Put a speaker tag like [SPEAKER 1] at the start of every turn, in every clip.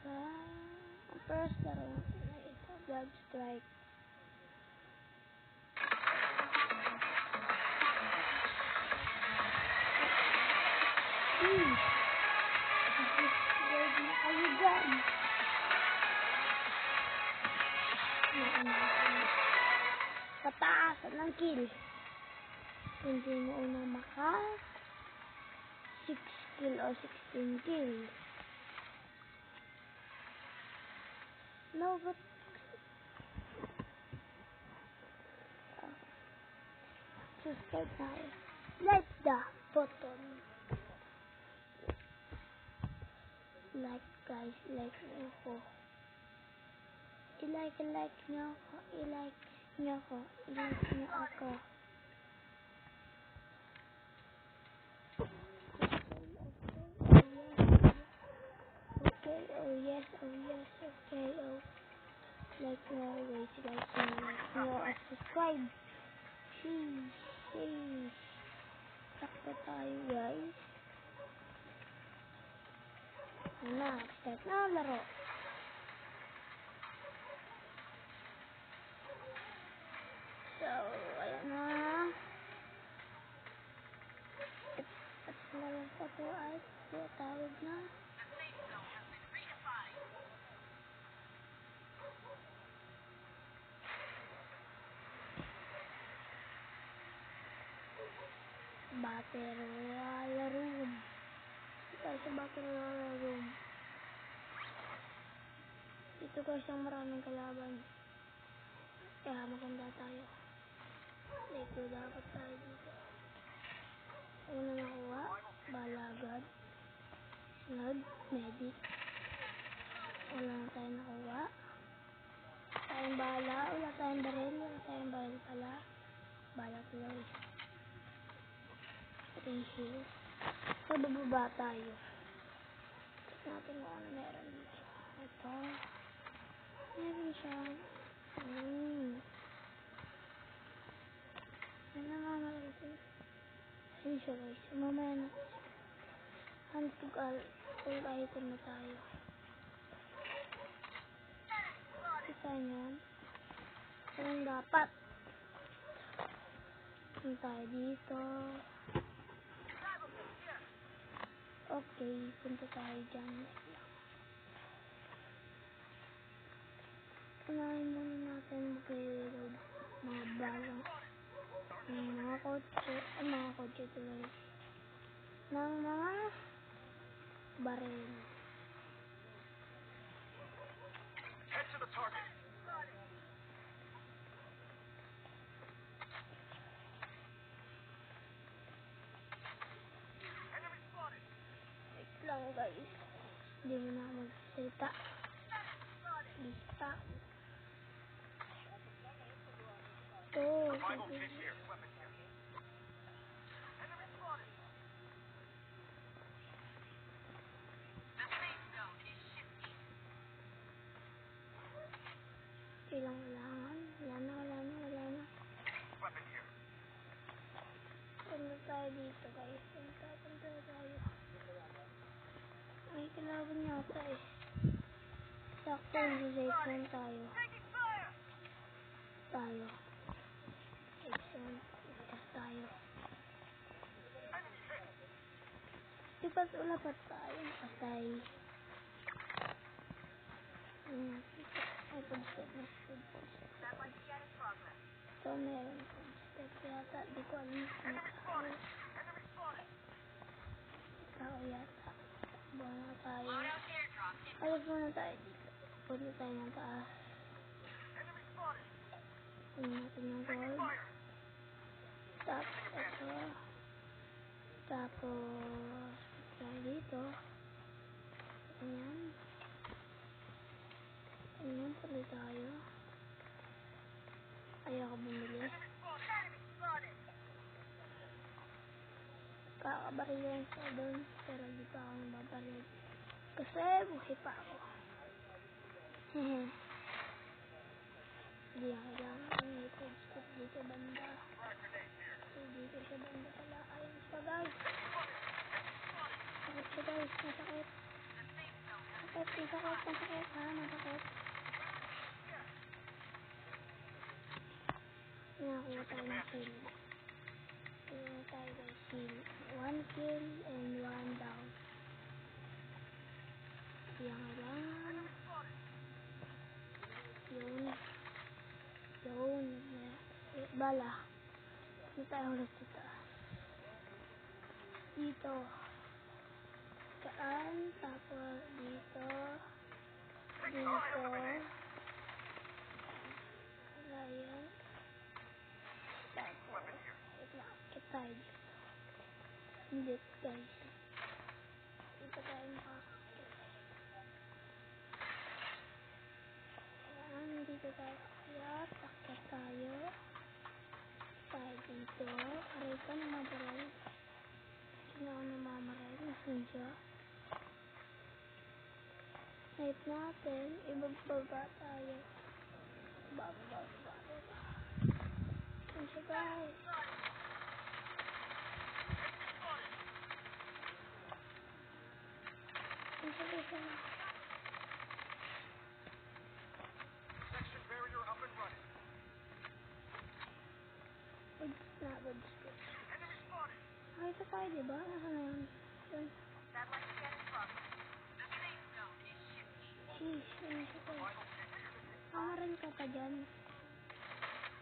[SPEAKER 1] Ang first laro natin ay ito, Blood Strike. Ready na kayo dyan. Pataasan ng kill. Kung sino unang maka 6 kill o 16 kill. No, but subscribe tayo. Like the button. Like guys, like nyo ko. I-like nyo ako. I-like nyo ako. I-like nyo ako. Okay, oh yes, okay, oh. Like nyo, guys, like nyo, at subscribe. Sheesh. Takbo tayo, guys. Ano, start na ang laro. So, ayan na. At laro pa po ay tawag na. Battle Royale Room. Tayo sa Battle Royale Room. Dito guys ang maraming kalaban. Kaya maganda tayo. Dito dapat tayo dito. Una nakuha. Balagad. Sunod. Medic. Wala na tayo nakuha. Tayong bala. Wala tayong baril. Wala tayong baril pala. Bala tuloy. Heal. So, bababa tayo. Check natin kung ano meron dito. Ito. Meron siya. Ano nga natin? Ayun siya guys. Mamaya na. Hantog all item na tayo. Kita nyan. Anong dapat? Punta tayo dito. Okay, punta tayo dyan. Unahin muna natin mag-reload mga balang. Mga kotse tuloy. Ng mga baril.
[SPEAKER 2] Head to the target. Enemy spotted.
[SPEAKER 1] Wait lang guys. Hindi mo na magsalita. Lista.
[SPEAKER 2] Survival kit here. Weapon here. Enemy spotted. The safe zone is shifting.
[SPEAKER 1] Kailangan. Wala na.
[SPEAKER 2] Weapon here.
[SPEAKER 1] Punta tayo dito guys. Punta tayo. Ay, kailangan yata eh. Sakto yung safe zone tayo. Safe zone. Ikas tayo. Ipas wala pa tayo. Patay. Ay, footstep na. So, meron footstep yata. Di ko alam kung tao yata. Buwan tayo. Alas muna tayo dito. Punta tayo ng taas. Kunin natin yung gold. Tapos, ito. Tapos, tayo dito. Ayan. Ayan, tuloy tayo. Ayaw ko bumili. Kakabaril lang siya doon. Pero di pa ako nababaril. Kasi buhay pa ako. Hindi ako lang. May footstep dito banda. So dito siya banda pala. Ayun siya guys. Sakit siya guys. Masakit. Sakit Masakit ha, masakit. Nakakuha tayo ng kill. Nakakuha tayo ng kill. 1 kill and 1 down. Yan lang. Yun. Bala. Hindi tayo ulit dito. Dito. Saan? Tapos dito. Dito. Wala yan. Tapos. Wait lang. Kita dito. Hindi guys. Dito tayo makakakit. Ayan. Dito tayo. Ayan. Takot tayo. Tayo dito. Aray ka namabaril. Sino ako namamaril? Nasun siya? Snipe natin. Ibababa tayo. Baba. Nasun siya guys.
[SPEAKER 2] Section barrier up and running.
[SPEAKER 1] Good.
[SPEAKER 2] Enemy spotted.
[SPEAKER 1] Nakita tayo diba? Nasaan na yun? Yun.
[SPEAKER 3] Satellite scan in progress. The safe zone is shifting.
[SPEAKER 1] Sheesh. Yun siya guys. Kamarin ka pa dyan.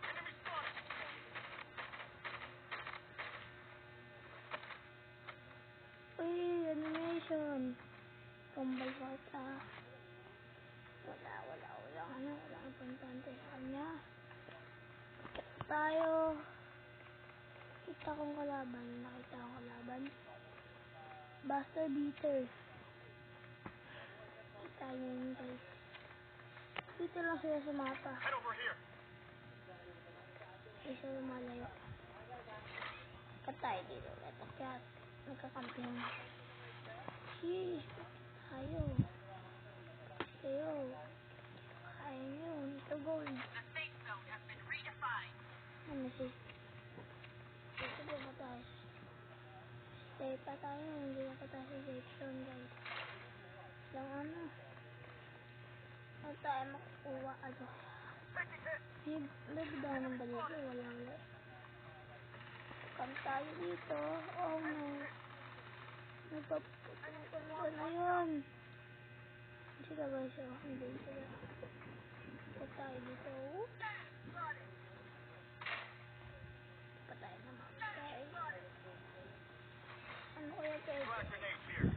[SPEAKER 2] Enemy spotted.
[SPEAKER 1] Uy, animation. Tumbal pa kita. Wala ang pantante sa kanya. Tayo. Nakita kong kalaban. Buster Beater. Kita nyo yun guys. Dito lang sila sa mapa.
[SPEAKER 2] Head over here.
[SPEAKER 1] Isa yung malayo. Katay dito. Kaya nagkakampihan. Sheesh. Tayo. Kaya nyo. Ito gold.
[SPEAKER 3] The safe zone has been redefined.
[SPEAKER 1] Ano si? Dito ba tayo? Stay pa tayo. Hindi na pa tayo sa safe zone guys. Lang ano. Huwag tayo makukuha. Nagdaman ba dito? Wala. Kam tayo dito. Oh no. Nagpaputuan na yun. Sila guys. Hindi sila. Huwag tayo dito. Patay naman. Ano kaya tayo?
[SPEAKER 2] Flash grenades here.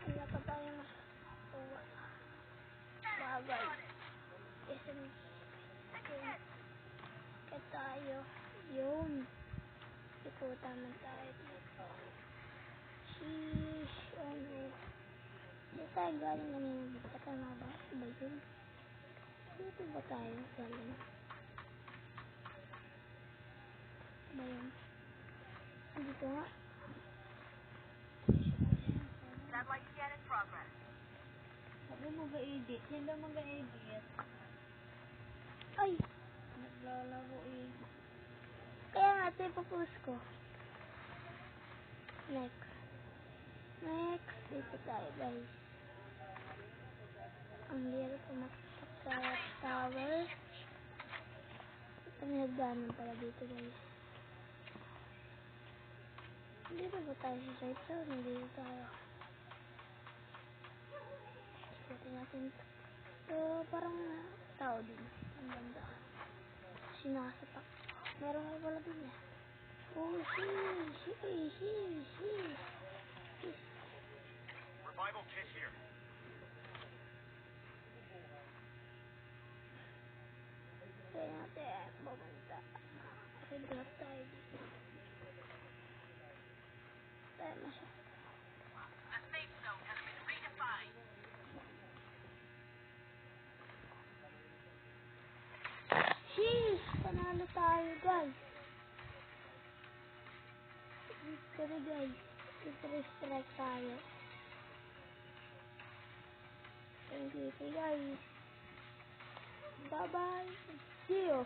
[SPEAKER 1] Wala pa tayo makuha. Bagay. SMG. Kaya tayo. Yun. Ikutan man tayo dito. Sheesh. Oh no. Hindi tayo galing kanina dito. Tama ba? Ba yun? Dito ba tayo galing? Ba yun? Dito nga.
[SPEAKER 3] Satellite scan in progress.
[SPEAKER 4] Sabi mo ga-edit? Hindi mo ga-edit.
[SPEAKER 1] Ay!
[SPEAKER 4] Naglalaro eh.
[SPEAKER 1] Kaya nga ito ipapost ko. Next. Dito tayo guys. Ang liro pumakpak sa tower. Ang nagdanan pala dito guys. Dito ba tayo sa site zone? Dito tayo. Ikutin natin. So, parang tao din. Ang ganda. Sinasapak. Meron nga pala din eh. Oh, sheesh.
[SPEAKER 2] Revival kit here.
[SPEAKER 1] Kaya natin pumunta. Redrap tayo dito. Tayo masya.
[SPEAKER 3] The safe zone has been redefined.
[SPEAKER 1] Sheesh! Panalo tayo guys. Victory guys. Victory strike tayo. Thank you guys. Bye bye. See you.